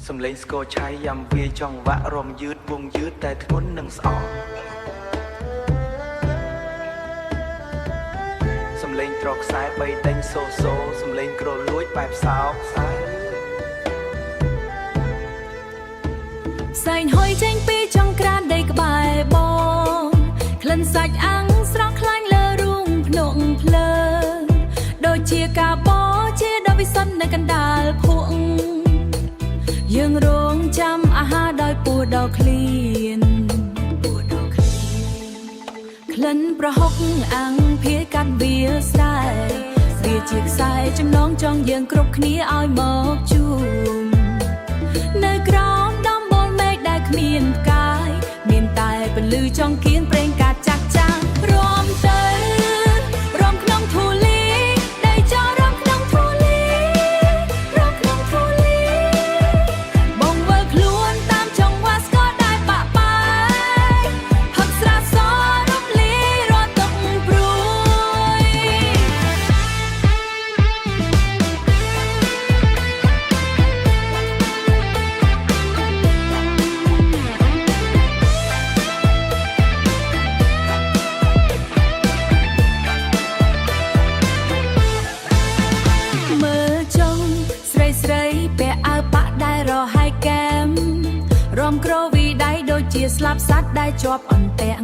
សំឡេងស្គរឆៃយ៉ាំវាចង់វាក់រំយឺតវងយឺតតែធ្ងន់នឹងស្អកសំឡេងត្រកខ្សែបីដេញសូសូសំឡេងក្រលួចបែបសោកសៅផ្សែងហុយចេញពីចង្ក្រានដីក្បែរបងក្លិនសាច់អាំងស្រស់ខ្លាញ់លើរូងភ្នក់ភ្លើងដូចជាការបោជាដ៏វិសុទ្ធនៅកណ្ដាលភក់យើងរងចាំអាហារដោយពួរដល់ឃ្លានក្លិនប្រហុកអាំងភាយកាត់វាស្រែវាជាខ្សែចំណងចង់យើងគ្រប់គ្នាឲ្យមកជួបនៅក្រោមដំបូលមេឃដែលគ្មានផ្កាយមានតែពន្លឺចង់គៀនប្រេងកាត់ចាស់ចាំងរំទៅរំក្នុងធូលីដៃចោលរំក្នុងធូលីរំក្នុងធូលីបងវិលខ្លួនតាមចង្វាក់ស្គរដែលបាក់បាយហឹកស្រាសរំលីរត់ទុកព្រួយមើលចុងស្រីស្រីពាក់អាវប៉ាក់ដែលរហែកកែមរំក្រវីដៃដូចជាស្លាប់សัตว์ដែលជាប់អន្ទាក់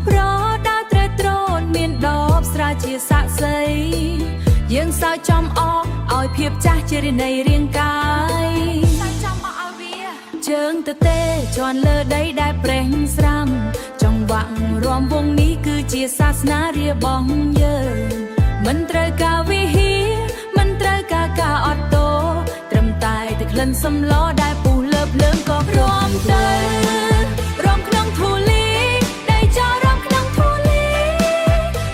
ប្រដើរត្រេះត្រោនមានដបស្រាជាសាក់សីយើងសើចំអកឲ្យភាពចាស់ជារិនៃរាងកាយសើចំអកឲ្យវាជើងទៅទេជន់លើដីដែលប្រេះស្រាំចង្វាក់រំវងនេះគឺជាសាសនារារបស់យើងមិនត្រូវការវិហារមិនត្រូវការអត់តូត្រឹមតែក្លិនសម្លដែលពុះលើភ្លើងក៏ព្រមទៅរំក្នុងធូលីដៃចោលរំក្នុងធូលី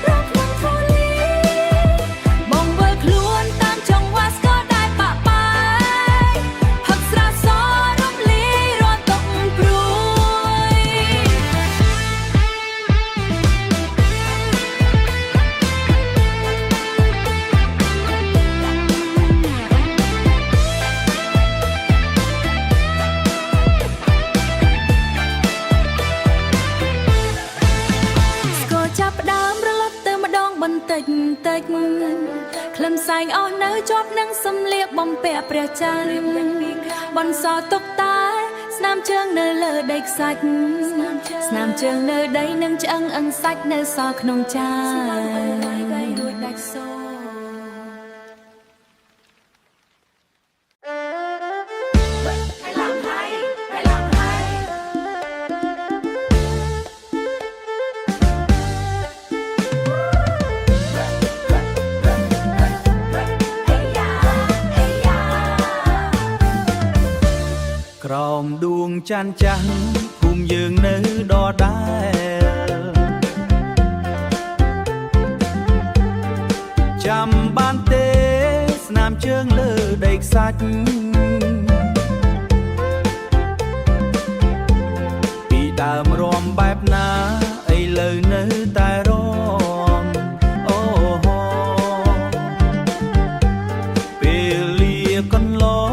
រំក្នុងធូលីបងវិលខ្លួនតាមចង្វាក់ស្គរដែលបាក់បាយហឹកស្រាសរំលីរត់ទុកព្រួយចាប់ផ្ដើមរលត់ទៅម្ដងបន្តិចក្លិនសែងអស់នៅជាប់នឹងសំលៀកបំពាក់ព្រះច័ន្ទបន្សល់ទុកតែស្នាមជើងនៅលើដីខ្សាច់ស្នាមជើងនៅដីនឹងឆ្អឹងអឹងសាច់នៅសល់ក្នុងចានរួចដាច់សូក្រោមដួងច័ន្ទចាស់ភូមិយើងនៅដដែលចាំបានទេស្នាមជើងលើដីខ្សាច់ពីដើមរំបែបណាឥឡូវនៅតែរំអូហូពេលលាកន្លង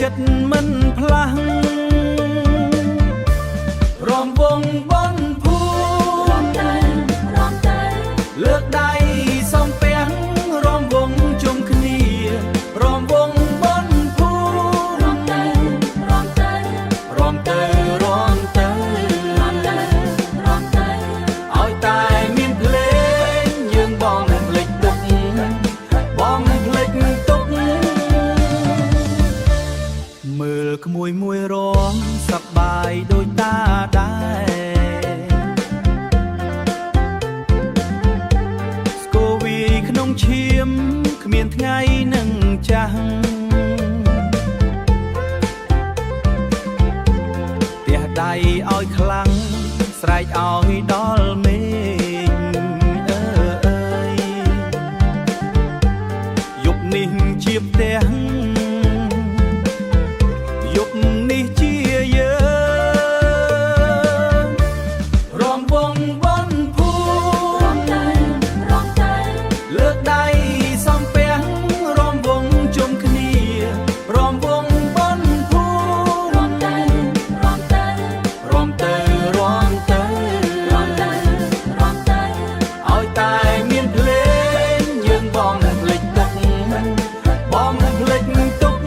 ចិត្តមិនផ្លាស់រំវងបនភូរំទៅលើកដៃសំពះរំវងជុំគ្នារំវងបនភូរំទៅឲ្យតែមានភ្លេងយើងបងភ្លេចទុកបងភ្លេចទុកមើលក្មួយមួយរងសប្បាយដូចតាដែរស្គរវាយក្នុងឈាមគ្មានថ្ងៃនឹងចាស់ផ្ទះដៃឲ្យខ្លាំងស្រែកឲ្យដល់មេឃអើយយប់នេះជាផ្ទះនេះជាយើងរំវងបនភូរំទៅលើកដៃសំពះរំវងជុំគ្នា បងភ្លេចទុក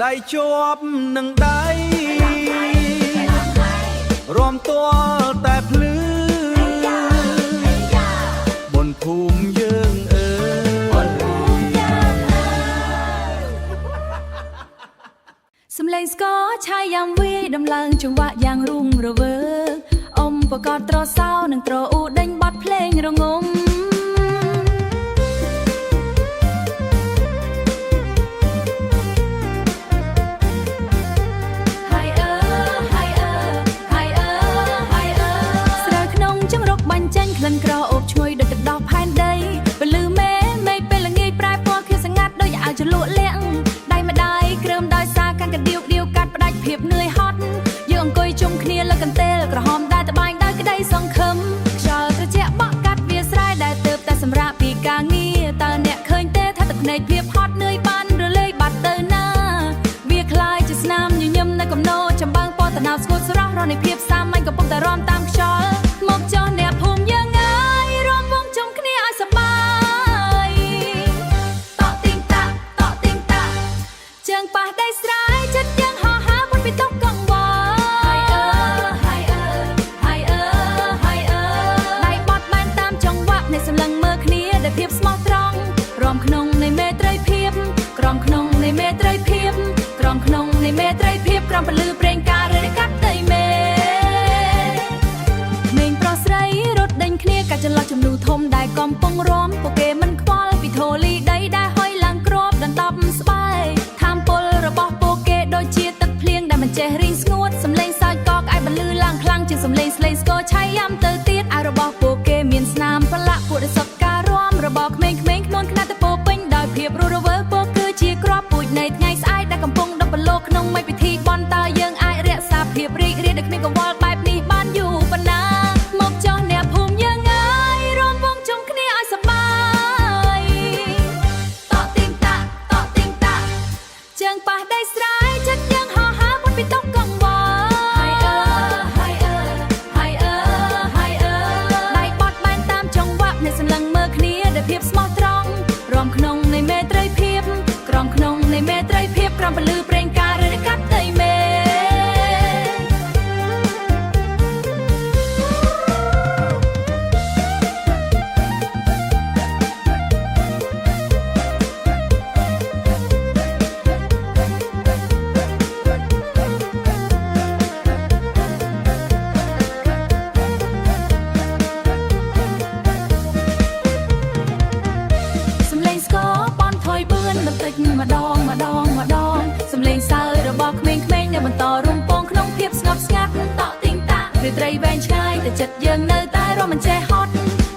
ដៃជាប់នឹងដៃរំទាល់តែភ្លឺបនភូមិយើងអើយសំឡេងស្គរឆាយយ៉ាងវាយដំឡើងចង្វាក់យ៉ាងរុងរវើកអ៊ំប្រកបត្រសោនិងត្រអ៊ូដេញបទភ្លេងរងំក្លិនក្រអូបឈ្ងុយដូចទឹកដោះផែនដីពលឺមេមេឃពេលល្ងាចប្រែពណ៌ខៀវស្ងាត់ដូចអាវជ្រលក់លាក់ដៃម្ដាយគ្រើមដោយសារកាន់កដៀវដៀវកាត់ផ្ដាច់ភាពនឿយហត់យើងអង្គុយជុំគ្នាលើកន្ទេលក្រហមដែលត្បាញដោយក្តីសង្ឃឹមខ្យល់ត្រជាក់បក់កាត់វាស្រែដែលទើបតែសម្រាប់ពីការងារតើអ្នកឃើញទេថាទឹកភ្នែកភាពហត់នឿយបានរលែងបាត់ទៅណាវាคล้ายជាស្នាមញញឹមនៅកំណោចំបាំងពណ៌តណៅស្ងួតស្រស់រស់នៃភាពសាមញ្ញកំពុងតែរំតាមខ្យល់មកចុះអ្នកភូមិយើងប៉ះដៃស្រ័យចិត្តយើងហោះហើរមុនពីតុកកង្វល់ហើយដៃបត់បែនតាមចង្វាក់នៃសម្លឹងមើលគ្នាដែលភាពស្មោះត្រង់រំក្នុងនៃមេត្រីភាពក្រំក្នុងនៃមេត្រីភាពក្រំក្នុងនៃមេត្រីភាពក្រំពលឺប្រេងការរើកាត់ដីមេមេងប្រុសស្រីរត់ដេញគ្នាកាច់ចន្លោះចំនួនធំដែលកំពុងរំពួកគេមិនខ្វល់ពីធូលីដីដែលហុយឡើងគ្របដណ្ដប់ស្បែករបស់ពួកគេដូចជាទឹកភ្លៀងដែលមិនចេះរីងស្ងួតសំឡេងសើចកកឯបន្លឺឡើងខ្លាំងជាងសំឡេងស្លេងស្គរឆៃយ៉ាំទៅទៀតឲ្យរបស់ពួកគេមានស្នាមប្រឡាក់ពួកដែលសុខការរំរបស់ក្មេងៗខ្លួនខ្នាតទៅពោពេញដោយភាពរស់រវើកពួកគឺជាក្របពូជនៃថ្ងៃស្អែកដែលកំពុងដុបបលោក្នុងមេពិធីបន់តើយើងអាចរក្សាភាពរីករាយដែលគ្មានកង្វល់បែបនេះបានយូរប៉ុណ្ណាមកចុះអ្នកភូមិយើងអើយរំវងជុំគ្នាឲ្យសប្បាយតក់ទីងតាក់ជើងប៉ះដៃស្រ័យចិត្តយើងហោះហើរមុនពីតុកកង្វល់ដៃបត់បែនតាមចង្វាក់នៃសម្លឹងមើលគ្នាដោយភាពស្មោះត្រង់រំក្នុងនៃមេត្រីភាពក្រំក្នុងនៃមេត្រីភាពក្រំពលឺប្រេងការរើកាត់ដីមេម្ដងសំឡេងសើចរបស់ក្មេងៗដែលបន្តរំពងក្នុងភាពស្ងប់ស្ងាត់តក់ទីងតាក់ឬត្រីវែងឆ្ងាយតែចិត្តយើងនៅតែរំមិនចេះហត់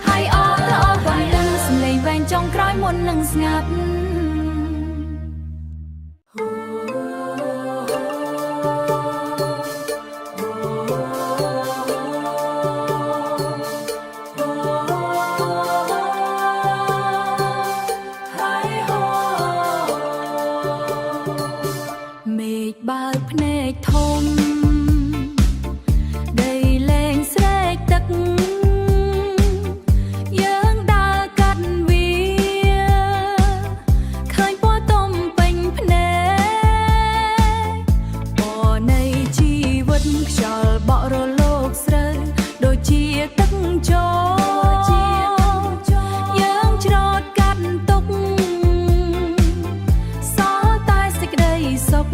ហើយអរទៅអរបានលឺសំឡេងវែងចុងក្រោយមុននឹងស្ងាត់បើកភ្នែកធំដីលែងស្រែកទឹកយើងដើរកាត់វាឃើញពណ៌ទុំពេញភ្នែកពណ៌នៃជីវិតខ្យល់បក់រលកស្រូវដូចជាទឹកចូលយើងច្រូតកាត់ទុកសល់តែសេចក្តីសុខ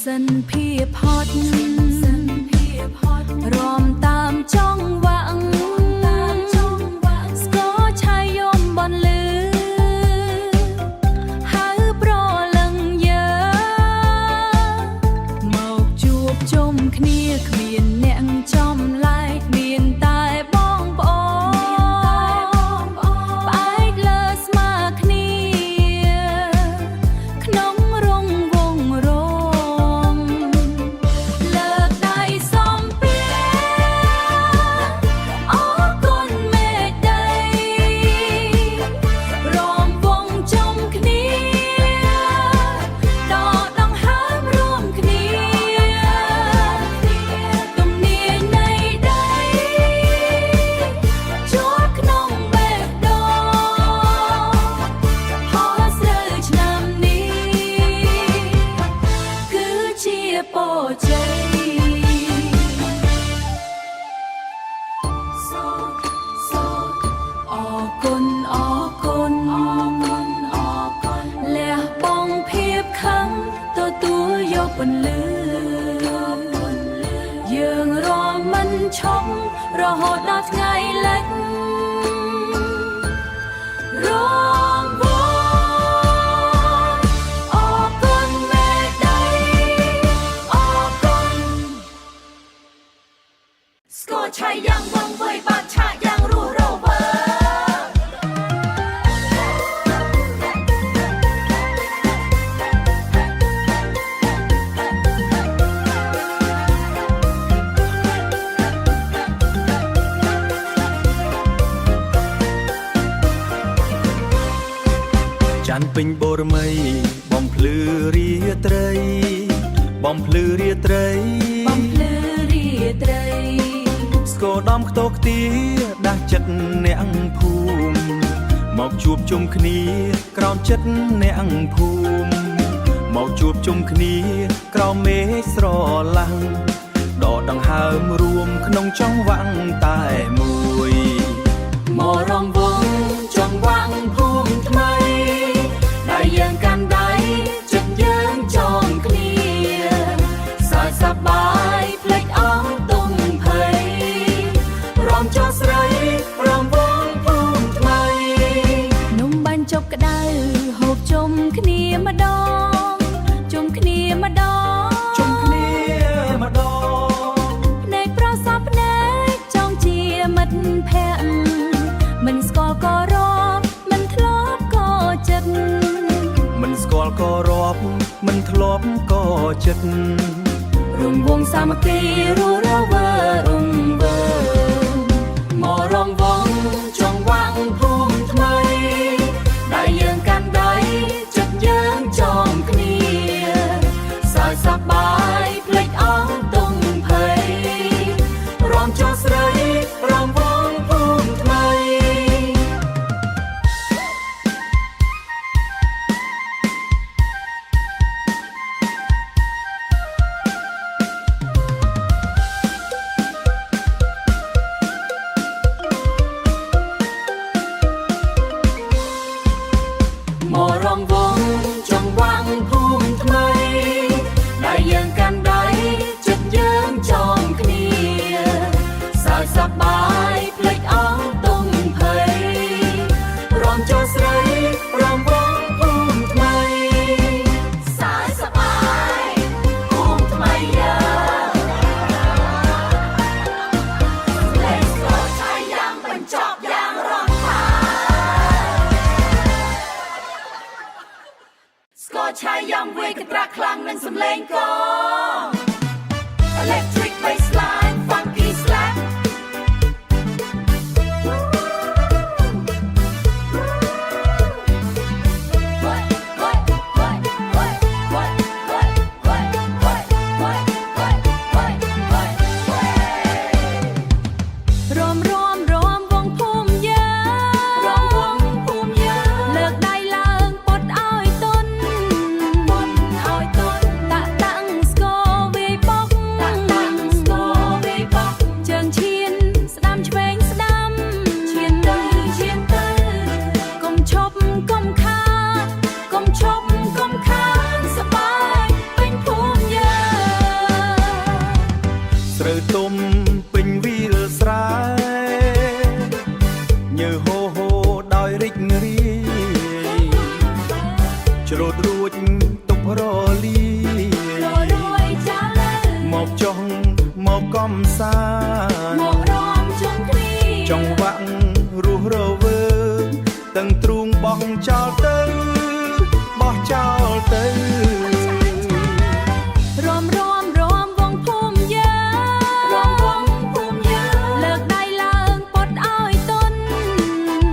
សិនភាពហត់រំតាមចង្វាក់ស្គរឆាយយំបនលឺហៅប្រលឹងយើងមកជួបជុំគ្នាគ្មានអ្នកចំឡែកមានតែបងប្អូ ពន្លឺយើងរំមិនឈប់រហូតដល់ថ្ងៃលិចរំវងអរគុណមេដីអរគុណស្គរឆៃយ៉ាងវងវៃបាត់ឆាយ៉ាងរស់រវើចាន់ពេញបូរមីបំភ្លឺរាត្រីបំភ្លឺរាត្រីបំភ្លឺរាត្រី ស្គរដំខ្ទោខ្ទាដាស់ចិត្តអ្នកភូមិមកជួបជុំគ្នាក្រោមចិត្តអ្នកភូមិមកជួបជុំគ្នាក្រោមមេឃស្រឡាំងដកដង្ហើមរួមក្នុងចង្វាក់តែមួយមករំវងចង្វាក់ភូមិថ្មីដែលយើងកាន់ដៃចិត្តយើងចងគ្នាសើចសប្បាយភ្លេចអស់ទុំភ័យរំចោះស្រីរំវងភូមិថ្មីនំបាញ់ចុកក្ដៅហូបជុំគ្នាម្ដងជុំគ្នាម្ដងជុំគ្នាម្ដងភ្នែកប្រសពភ្នែកចង់ជាមិត្តភក្តិមិនស្គាល់ក៏រាប់មិនធ្លាប់ក៏ចិត្តមិនស្គាល់ក៏រាប់មិនធ្លាប់ក៏ចិត្តរំវងសាមគ្គីរស់រវើរំវើមករំវងចង្វាក់ភូមិថ្មីដែលយើងកាន់ដៃចិត្តយើងចងគ្នាសើចសប្បាយភ្លេចអស់ទុំភ័យរំចោះស្រីរំវងភូមិថ្មីមករំវងចង្វាក់ភូមិថ្មីដែលយើងកាន់ដៃចិត្តយើងចងគ្នាសើចសប្បាយភ្លេចអស់ទុំភ័យរំចោះស្រីរំវងភូមិថ្មីសើចសប្បាយភូមិថ្មីយើងលេងស្គរឆៃយ៉ាងបញ្ចប់យ៉ាងរំខានស្គរឆៃយ៉ាងវាយកត្រាខ្លាំងនឹងសំឡេងក Electric bassline funky slap រំវងភូមិយើងរំវងភូមិយើងលើកដៃឡើងពត់ឲ្យទុនពត់ឲ្យទុនតាក់តាំងស្គរវាយបុកតាក់តាំងស្គរវាយបុកជើងឈានស្ដាំឆ្វេងស្ដាំឈានទៅឈានទៅកុំឈប់កុំខាតកុំឈប់កុំខាតសប្បាយពេញភូមិយើងស្រូវទុំពេញវាលស្រែញើហូហូដោយរីករាយច្រូតរួចទុករលីមកចុះមកកំសាន្តមករំជុំគ្នាចង្វាក់រស់រវើងទាំងទ្រូងបោះចោលទៅបោះចោលទៅរំវងភូមិយើងរំវងភូមិយើងលើកដៃឡើងពត់ឲ្យទុន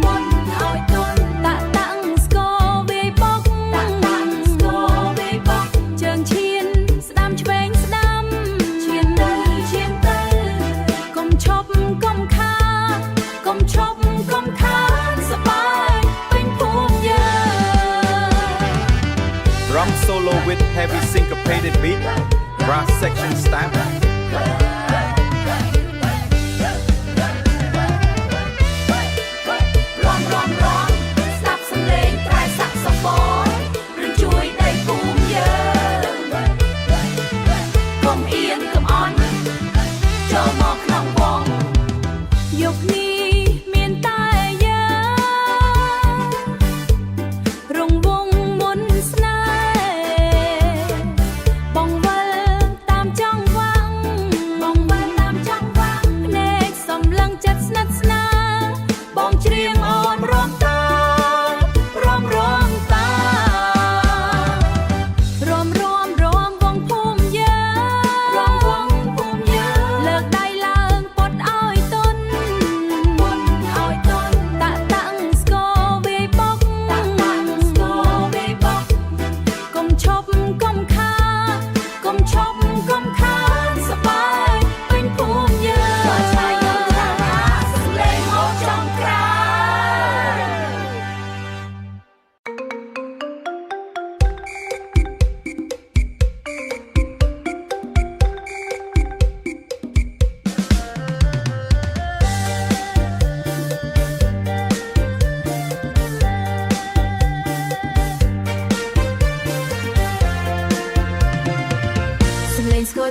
ពត់ឲ្យទុនតាក់តាំងស្គរវាយបុកតាក់តាំងស្គរវាយបុកជើងឈានស្ដាំឆ្វេងស្ដាំឈានទៅឈានទៅកុំឈប់កុំខាតកុំឈប់កុំខាតសប្បាយពេញភូមិយើង Drum solo with heavy syncopated beat brass section stamp រំស្ដាប់សំឡេងត្រែសាក់សូហ្វូនជួយដៃភូមិយើង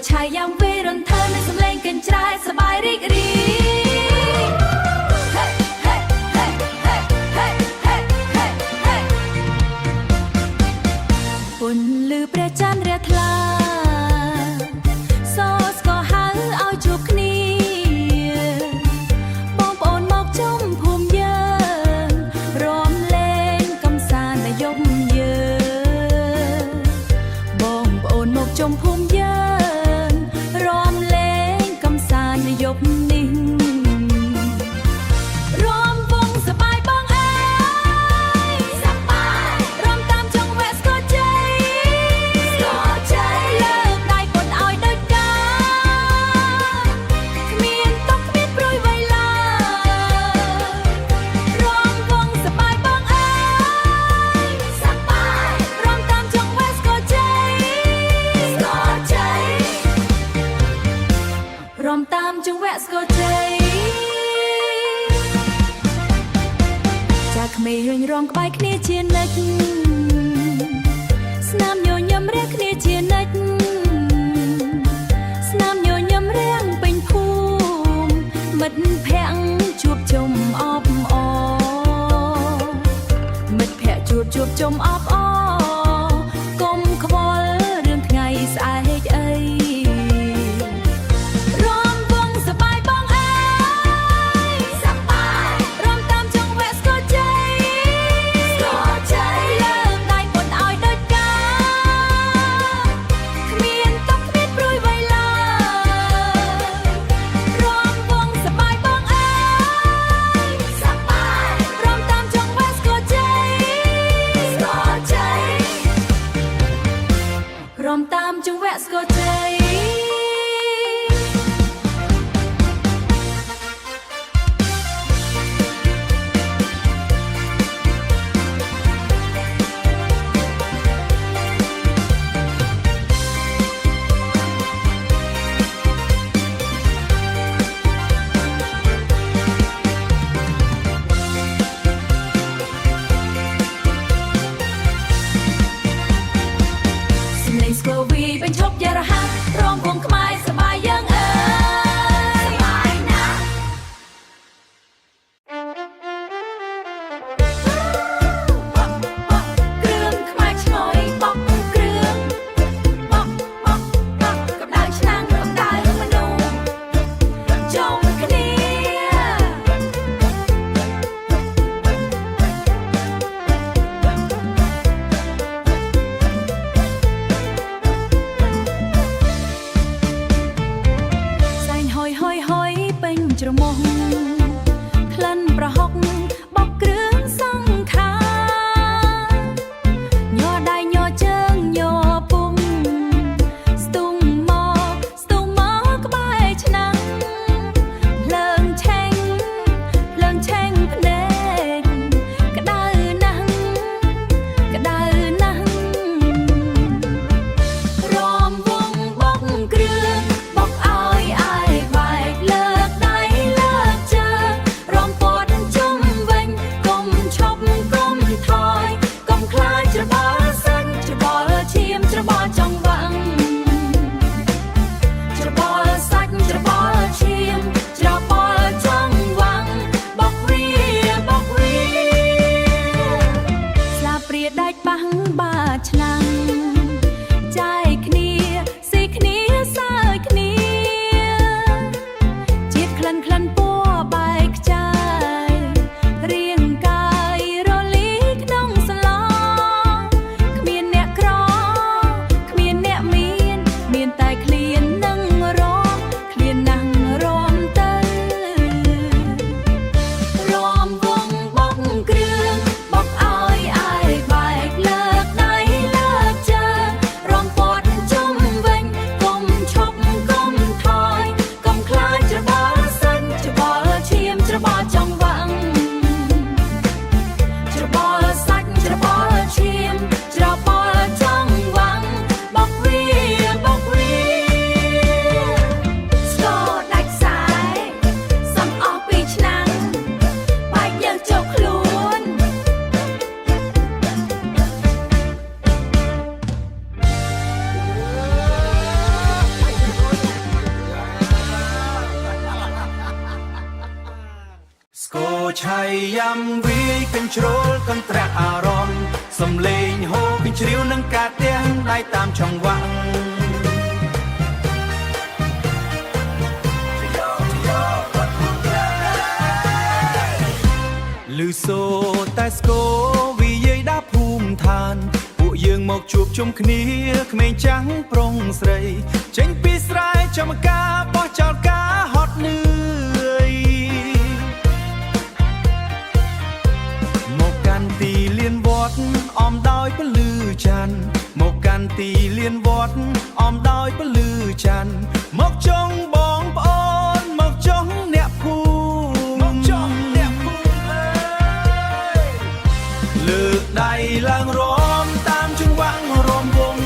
ឆាយយ៉ាងវេរន្ទើនឹងសំឡេងកញ្ច្រែសบายរីករាយពន្លឺព្រះច័ន្ទរះថ្លាសស្ក៏ហៅឲ្យជួបគ្នាបងប្អូនមកជុំភូមិយើងរាំលេងកំសាន្តនៅយប់យើងបងប្អូនមកជុំភូមិយើងរាំលេងកំសាន្តនៅយប់នេះរាំវង់សប្បាយបងអើយសប្បាយរាំតាមចង្វាក់ស្គរជ័យលើកដៃប៉ុនឲ្យដូចកាគ្មានតុកគ្មានព្រួយវៃឡើយរាំវង់សប្បាយបងអើយសប្បាយរាំតាមចង្វាក់ស្គរជ័យរាំតាមចង្វាក់ស្គរជ័យចាក្មេងរំក្បែរគ្នាជានិច្ចស្នាមញញឹមរះគ្នាជានិច្ចស្នាមញញឹមរាំងពេញភូមិមិត្តភ័ក្ដិជួបជុំអបអរមិត្តភ័ក្ដិជួបជុំអបអរកុំខ្វល់រឿងថ្ងៃស្អែកអីរាំវង់សប្បាយបងអើយសប្បាយរាំតាមចង្វាក់ស្គរជ័យលើកដៃប៉ុនឲ្យដូចកាគ្មានតុកគ្មានព្រួយវៃឡើយរាំវង់សប្បាយបងអើយសប្បាយរាំតាមចង្វាក់ស្គរជ័យ យ៉ាំវាយកញ្ជ្រោលកន្ត្រាក់អារម្មណ៍សំលេងហូរពីជ្រាវនឹងការទាំងដៃតាមចង្វាក់លឺសូតែស្គរវាយាយដាភូមិឋានពួកយើងមកជួបជុំគ្នាក្មេងចាំងប្រុងស្រីចេញពីស្រែចំការបោះចោលការហត់នឿយមកកាន់ទីលានវត្តអមដោយពលឺច័ន្ទមកកាន់ទីលានវត្តអមដោយពលឺច័ន្ទមកចង់បងប្អូនមកចង់អ្នកភូមិមកចង់អ្នកភូមិលើកដៃឡើងរំតាមចង្វាក់រំវង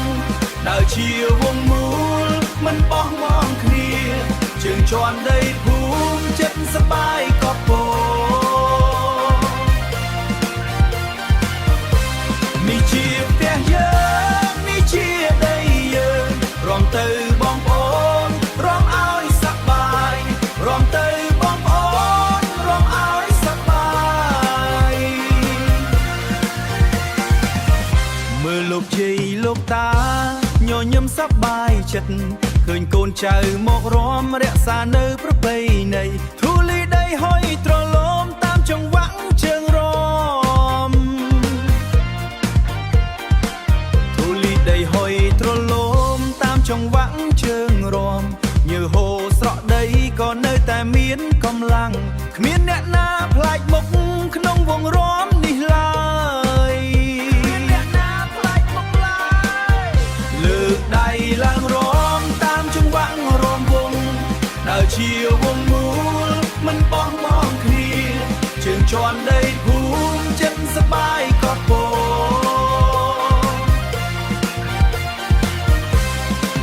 ដើរជាវងមូលមិនបោះបង់គ្នាជើងជន់ដីភូមិចិត្តសប្បាយក៏ពោនេះជាផ្ទះយើងនេះជាដីយើងរំទៅបងប្អូនរំឲ្យសប្បាយរំទៅបងប្អូនរំឲ្យសប្បាយមើលលោកជ័យលោកតាញញឹមសប្បាយចិត្តឃើញកូនចៅមករំរក្សានៅប្រពៃណីធូលីដីហុយត្រឡោមតាមចង្វាក់ជើងរំធូលីដីហុយត្រឡោមតាមចង្វាក់ជើងរំញើហូរស្រក់ដីក៏នៅតែមានកម្លាំងគ្មានអ្នកណាផ្លាច់មុខក្នុងវងរំនេះឡើយលើកដៃឡើងរំតាមចង្វាក់រំវងដើរជាវងមូលមិនបោះបង់គ្នាជើងជន់ដីភូមិចិត្តសប្បាយក៏ពោ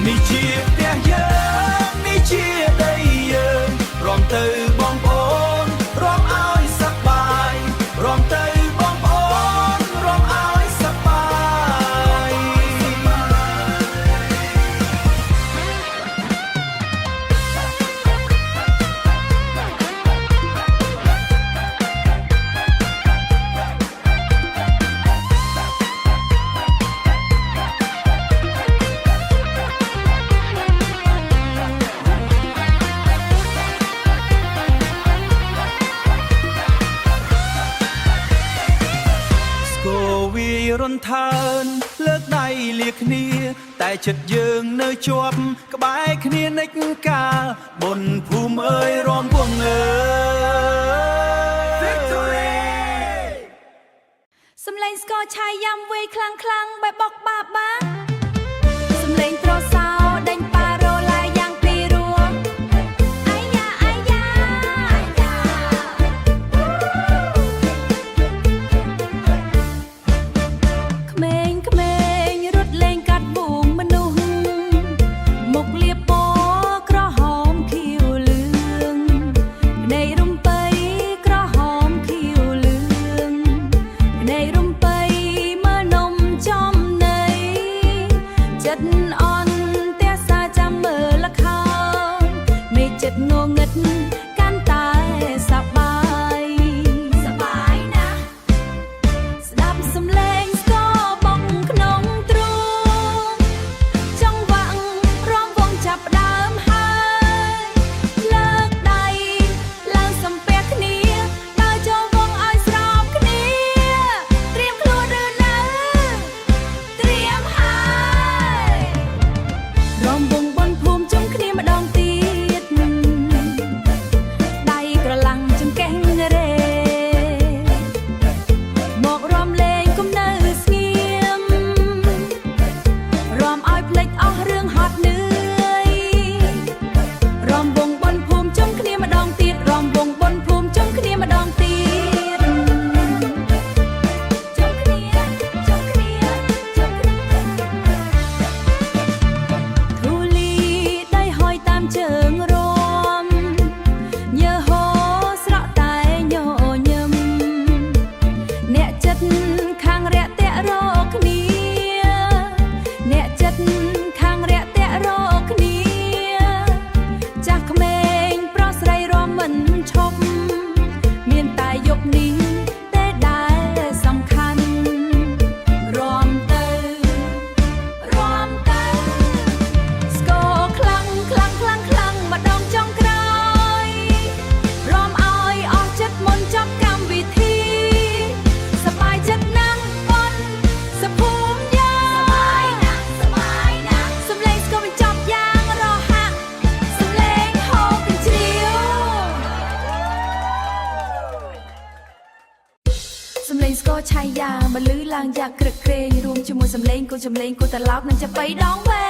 នេះជាផ្ទះយើងនេះជាដីយើងរំទៅបងប្អូនរំឲ្យសប្បាយរំទៅបងប្អូនរំឲ្យសប្បាយ រន្កើនលើកដៃលាគ្នាតែចិត្តយើងនៅជាប់ក្បែរគ្នានិច្ចកាលបុណ្យភូមិអើយរំវងអើយ Victory សំឡេងស្គរឆាយយ៉ាំវេខ្លាំងខ្លាំងបែបបកបាបាសំឡេងត្រសោដេញប៉ារ៉ូឡាយ៉ាងពីរោះអាយ៉ាអាយ៉ាអាយ៉ាក្មេងក្មេងរត់លេងកាត់បូងមនុស្សមុខលាបពណ៌ក្រហមខៀវលឿងភ្នែករំពៃក្រហមខៀវលឿងភ្នែករំពៃមើលនំចំណៃចិត្តអន់ សំឡេងស្គរឆាយយ៉ាមកលឺឡើងយ៉ាងក្រឹកក្រែងរួមជាមួយសំឡេងគូត្រឡប់នឹងจะไปដងវែ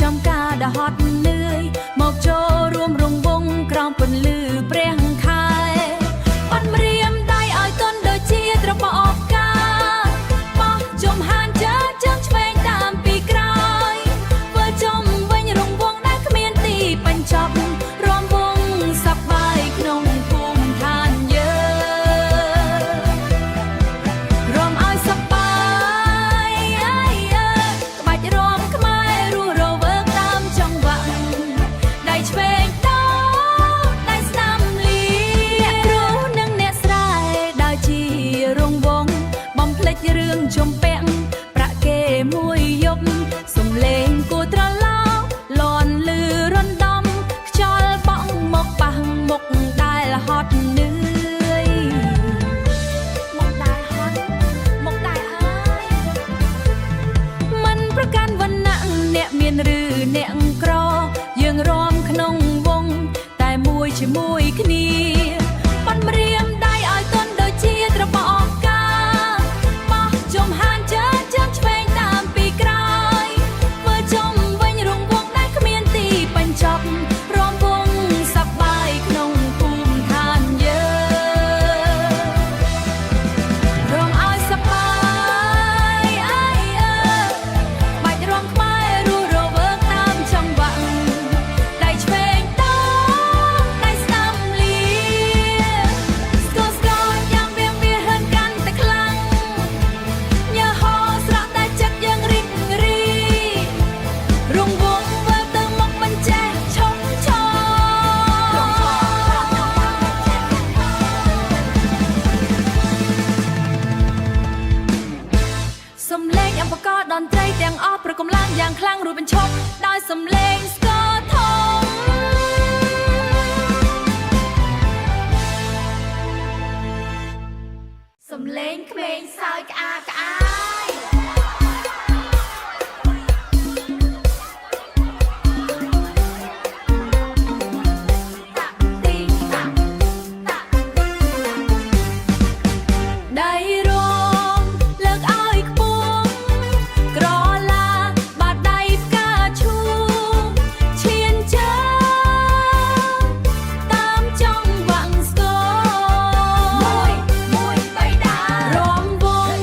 ចំការដ៏ហត់នឿយមកចូលរួមរង្វង់ក្រោមពន្លឺព្រះខែអត់ម្រាមដៃឲ្យតន់ដូចជាត្របអបកាបោះចំហានជើជើងឆ្វេងតាមពីក្រោយធ្វើចំវិញរង្វង់ដែលគ្មានទីបញ្ចប់រំវង់សប្បាយក្នុងភូមិឋានយើងរំឲ្យសប្បាយក្បាច់រំខ្មែររស់រវើកចង្វាក់ដៃឆ្វេងតដៃស្ដាំលីគ្រូនិងអ្នកស្រែដើរជារង្វង់បំភ្លេចរឿងជំពាក់ប្រាក់គេមួយយប់សំលេងគូត្រឡោលន់លឺរំដំខ្យល់បក់មកប៉ះមុខដែលហត់នឿយមកដែលហត់មកដែលហើយមិនប្រកាន់វណ្ណៈអ្នកមានឬអ្នកក្រយើងរំក្នុងវង់តែមួយជាមួយគ្នាប៉ុនម្រាមដៃឲ្យតន់ដូចជាត្របអបកាបោះចំហានជើជើងឆ្វេងតាមពីក្រោយធ្វើចំវិញរង្វង់ដែលគ្មានទីបញ្ចប់រំវង់សប្បាយក្នុងភូមិឋានយើងរំឲ្យសប្បាយបាច់រំខ្មែររស់រវើកតាមចង្វាក់ដៃឆ្វេងតដៃស្ដាំលីស្គរយ៉ាងវាហិនកាន់តែខ្លាំងញើហោស្រក់តែចិត្តយើងរីករាយរង្វង់ធ្វើទៅមកមិនចេះឈប់ឈរសំឡេងឧបករណ៍តន្ត្រីទាំងអស់ប្រគំឡើងយ៉ាងខ្លាំងរួចបញ្ឈប់ដោយសំឡេងស្គរធំសំឡេងក្មេងសើចក្អាកក្អាយតាក់ទីតាក់តាក់ដៃរំលើកឲ្យខ្ពស់ក្រឡាបាត់ដៃផ្កាឈូកឈានជើងតាមចង្វាក់ស្គរមួយបៃតារំវង់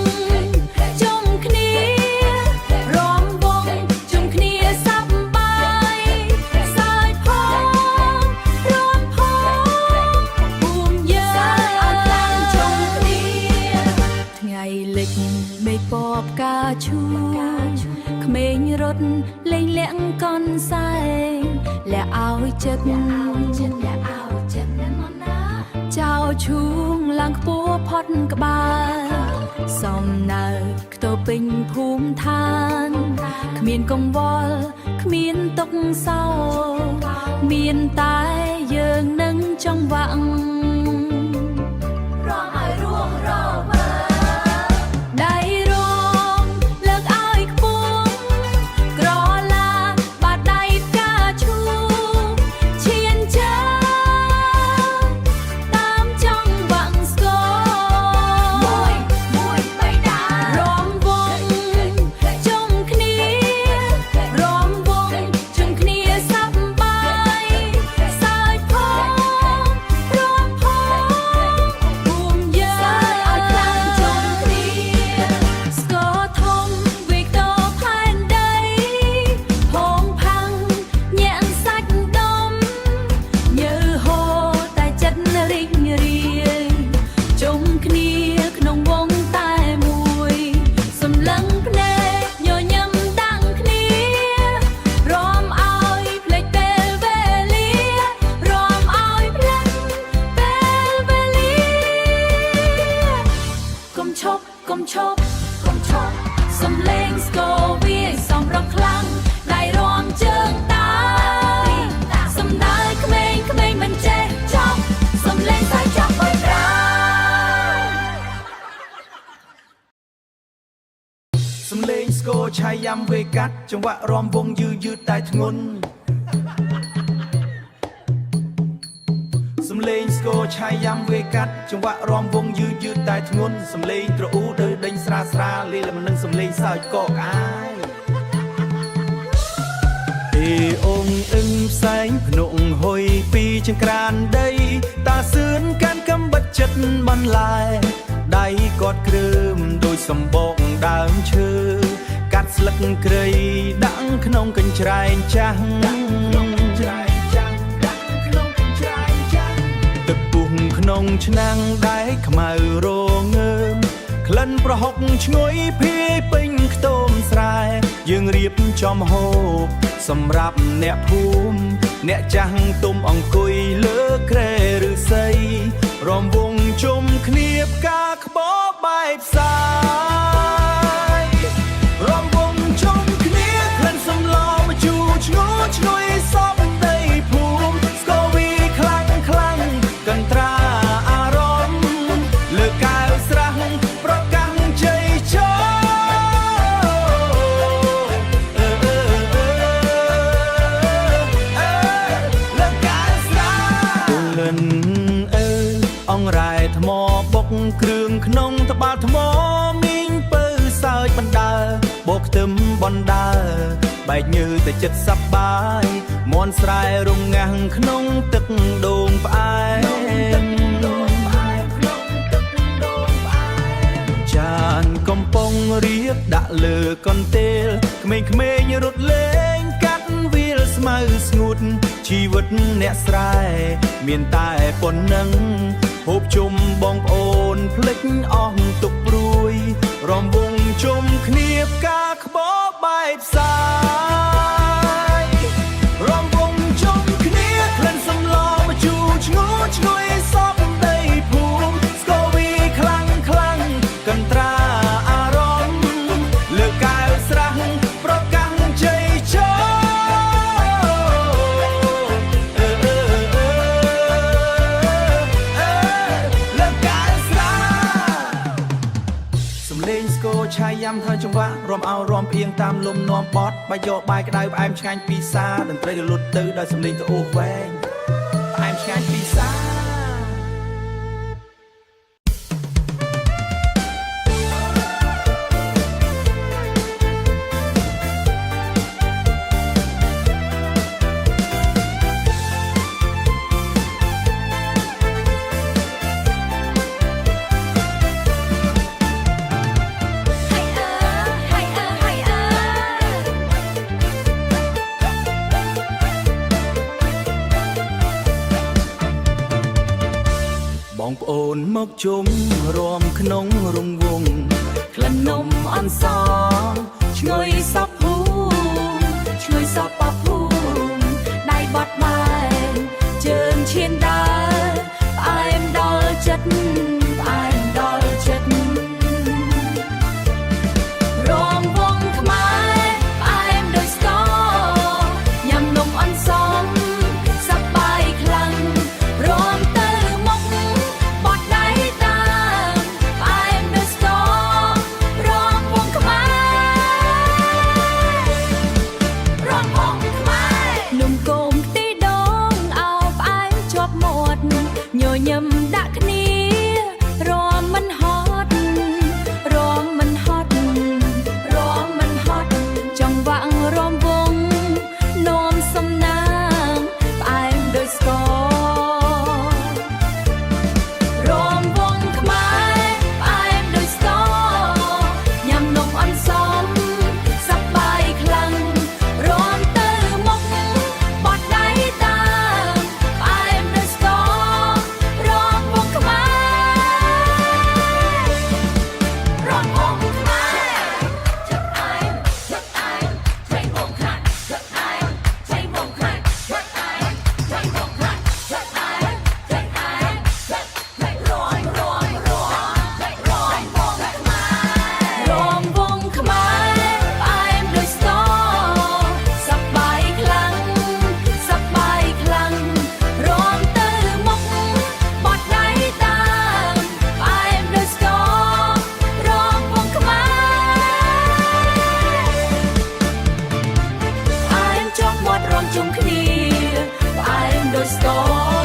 ជុំគ្នារំវង់ជុំគ្នាសប្បាយសើចផងរំផងភូមិយើងឲ្យខ្លាំងជុំគ្នាថ្ងៃលិចមេឃពណ៌ផ្កាឈូកក្មេងរត់លេងលាក់កនសែងលាក់ឲ្យចិត្តចៅឈូងឡើងខ្ពស់ផុតក្បាលសំណើខ្ទោពេញភូមិឋានគ្មានកង្វល់គ្មានទុក្ខសោកមានតែយើងនឹងចង្វាក់រំឲ្យរស់រវើដៃរំលើកឲ្យខ្ពស់ក្រឡាបាត់ដៃផ្កាឈូកឈានជើងតាមចង្វាក់ស្គរមួយបៃតារំវង់ជុំគ្នារំវង់ជុំគ្នាសប្បាយសើចផងរំផ ឆាយយ៉ាំវេកាត់ចង្វាក់រំវងយឺយឺតែធ្ងន់សំលេងស្គរឆាយយ៉ាំវេកាត់ចង្វាក់រំវងយឺយឺតែធ្ងន់សំលេងត្រអ៊ូដើរដេញស្រាស្រាលាលំនឹងសំលេងសើចកកអាយអងអឹងផ្សែងភ្នក់ហុយពីចង្ក្រានដីតាសឿនកាន់កំបិតចិត្តបន្លែដៃកត់គ្រើមដោយសម្បកដើមឈើកាត់ស្លឹកគ្រៃដាក់ក្នុងកញ្ច្រែងចាស់ទឹកពុះក្នុងឆ្នាំងដែកខ្មៅរងើមក្លិនប្រហុកឈ្ងុយភាយពេញខ្ទមស្រែយើងរៀបចំហូបសម្រាប់អ្នកភូមិអ្នកចាស់ទុំអង្គុយលើគ្រែឫស្សីរំវងជុំគ្នាផ្កាក្បោបែបផ្សាយរំវងជុំគ្នាក្លិនសំឡម្ជូរឈ្ងុយឈ្ងុយសពដីភូមិស្គរវីខ្លាំងខ្លាំងកន្ត្រាអារម្មណ៍លើកែវស្រះប្រកាសជ័យជោអងរ៉ែថ្មបុកគ្រឿងក្នុងត្បាល់ថ្មមីងពៅសើចបណ្ដើបោកខ្ទឹមបណ្ដើបែកញើតែចិត្តសប្បាយមន់ស្រែរំងាំងក្នុងទឹកដូងផ្អែមចានកំប៉ុងរៀបដាក់លើកន្ទេលក្មេងៗរត់លេងកាត់វាលស្មៅស្ងួតជីវិតអ្នកស្រែមានតែប៉ុណ្ណឹងហូបជុំបងប្អូនភ្លេចអស់ទុកព្រួយរំវងជុំគ្នាផ្កាក្បោបែបផ្សាយរំវងជុំគ្នាក្លិនសំឡម្ជូរឈ្ងុយឈ្ងុយសពដីភូមិស្គរវីខ្លាំងខ្លាំងកន្ត្រាអារម្មណ៍លើកែវស្រះប្រកាសជ័យជោឆាយយ៉ាំធ្វើចង្វាក់រំអោរំអៀងតាមលំនាំបត់បាយយកបាយក្តៅផ្អែមឆ្ងាញ់ពីសាតន្ត្រីរលត់ទៅដោយសំឡេងត្អូសវែងផ្អែមឆ្ងាញ់ពីសា បងប្អូនមកជុំរួមក្នុងរង្វង់ក្លិននំអន្សមឈ្ងុយសពភូមិឈ្ងុយសពភូមិដៃបត់បែនជើងឈានដើរផ្អែមដល់ចិត្តផ្អែមដល់ចិត្តរំវងខ្មែរផ្អែមដោយស្ករញ៉ាំនំអន្សមសប្បាយខ្លាំងរំទៅមុខបត់ដៃតាមផ្អែមដោយស្កររំវងខ្មែររំវងខ្មែរ ជុំគ្នាផ្អែមដូចស្គរ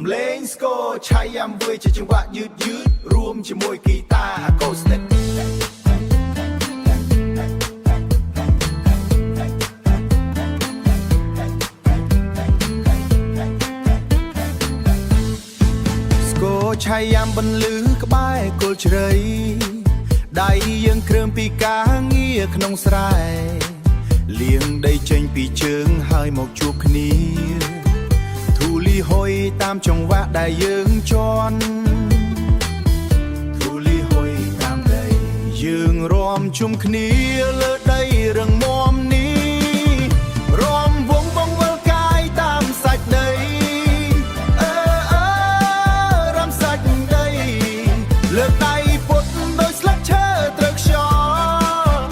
សំឡេងស្គរឆៃយ៉ាំវើជាចង្វាក់យឺតយឺតរួមជាមួយហ្គីតាអាកូស្ទិកស្គរឆៃយ៉ាំបន្លឺក្បែរគល់ជ្រៃដៃយើងគ្រើមពីការងារក្នុងស្រែលាងដីចេញពីជើងហើយមកជួបគ្នាធូលីហុយតាមចង្វាក់ដែលយើងជន់ធូលីហុយតាមដីយើងរាំជុំគ្នាលើដីរឹងមាំនេះរាំវងបងវិលកាយតាមសាច់ដីរាំសាច់ដីលើកដៃពុតដោយស្លឹកឈើត្រូវខ្យល់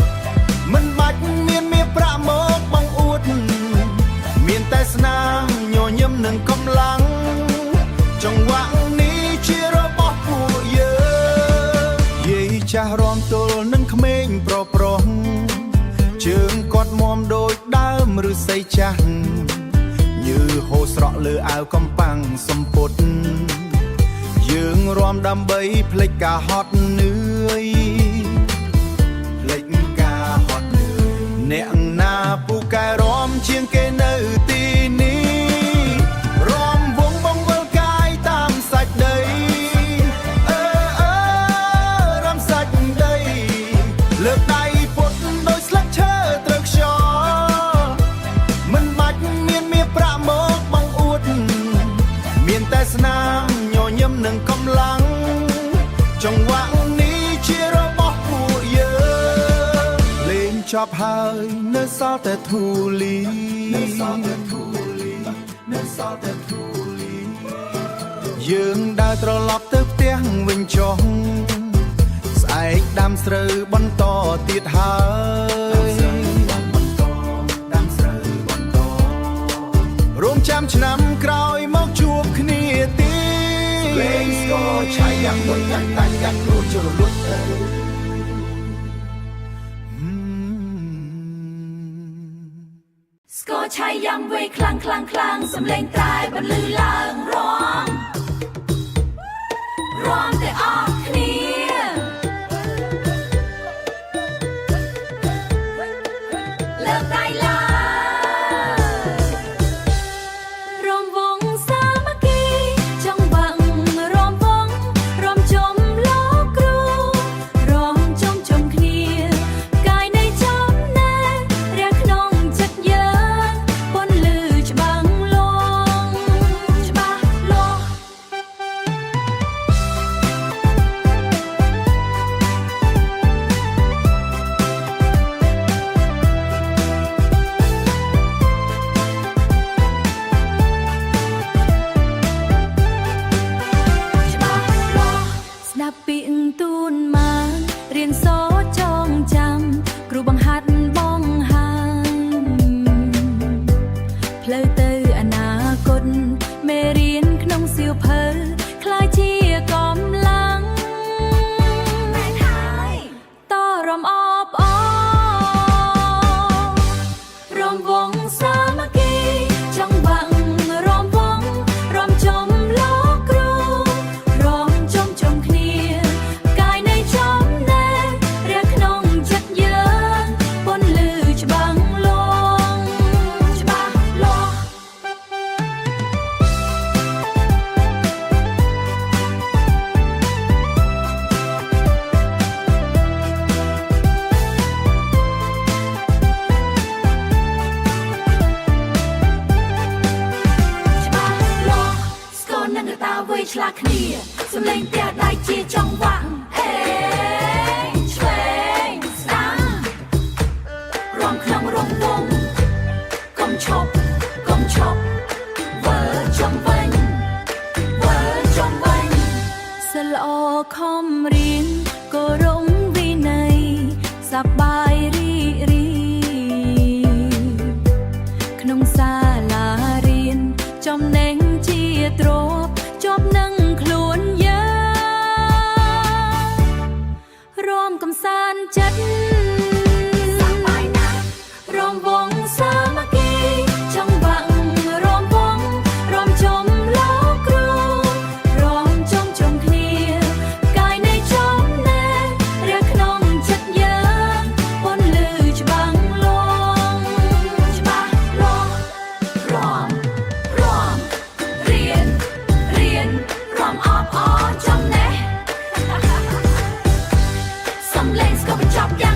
មិនបាច់មានមាសប្រាក់មកបងអួតមានតែស្នាមញញឹមនឹងកម្លាំងចង្វាក់នេះជារបស់ពួកយើងយាយចាស់រាំទល់នឹងក្មេងប្រុសប្រុសជើងគាត់មាំដូចដើមឫស្សីចាស់ញើហូរស្រក់លើអាវកំប៉ាំងសំពត់យើងរាំដើម្បីភ្លេចការហត់នឿយភ្លេចការហត់នឿយអ្នកណាពូកែរាំជាងគេនៅទីនេះរាំវងបងវិលកាយតាមសាច់ដីរាំសាច់ដីលើកដៃពុតដោយស្លឹកឈើត្រូវខ្យល់មិនបាច់មានមាសប្រាក់មកបងអួតមានតែស្នាមញញឹមនឹងកម្លាំងចង្វាក់នេះជា ប់ហើយនៅសល់តែធូលីយើងដើរត្រឡប់ទៅផ្ទះវិញចុះស្អែកដាំស្រូវបន្តទៀតហើយរងចាំឆ្នាំក្រោយមកជួបគ្នាទៀតលេងស្គរឆៃយ៉ាងដូចយ៉ាងតាញ់យ៉ាងគ្រូជរលត់ទៅស្គរឆៃយ៉ាងវៃខ្លាំងសំលេងតែបន្លឺឡើងរាំតែអស់គ្នាលើកដៃឡើងរំវងសាមគ្គីចង់បាំងរំវងរំជុំលោកគ្រូរំជុំគ្នាកាយនៃចំណារះក្នុងចិត្តយើងពន្លឺច្បាស់លាស់ស្ដាប់ពីទូនមករៀនសូត្រចងចាំគ្រូបង្ហាត់បងហើយផ្លូវទៅអនាគតមេរៀនក្នុងសៀវភៅខ្លាយជាកម្លាំងមែនហើយតរំអបអររំវងសាមគ្គីចង់បាំងរំវងរំជុំលោកគ្រូរំជុំគ្នាកាយនៃចំណែរះក្នុងចិត្តយើងពន្លឺច្បាស់លាស់ស្គរនឹងតាវៃឆ្លាស់គ្នាសំលេងផ្ទះដៃជាចង្វាក់ឆ្វេងស្ដាំរំក្នុងរំវងកុំឈប់វើចង់វិញសិលអខំរៀនគោរពវិន័យសប្បាយរីក្នុងសាលារៀនចំណេញជាទ្រព្យជាប់នឹងខ្លួនយើងរំកំសាន្តចិត្តសប្បាយណាស់រំវងសាមគ្គីចង់បាំងរំវងរំជុំលោកគ្រូរំជុំគ្នាកាយនៃចំណែរះក្នុងចិត្តយើងពន្លឺច្បាស់លាស់រំរៀនរំអបចំណេះសំលេងស្គរបញ្ចប់យ៉ាង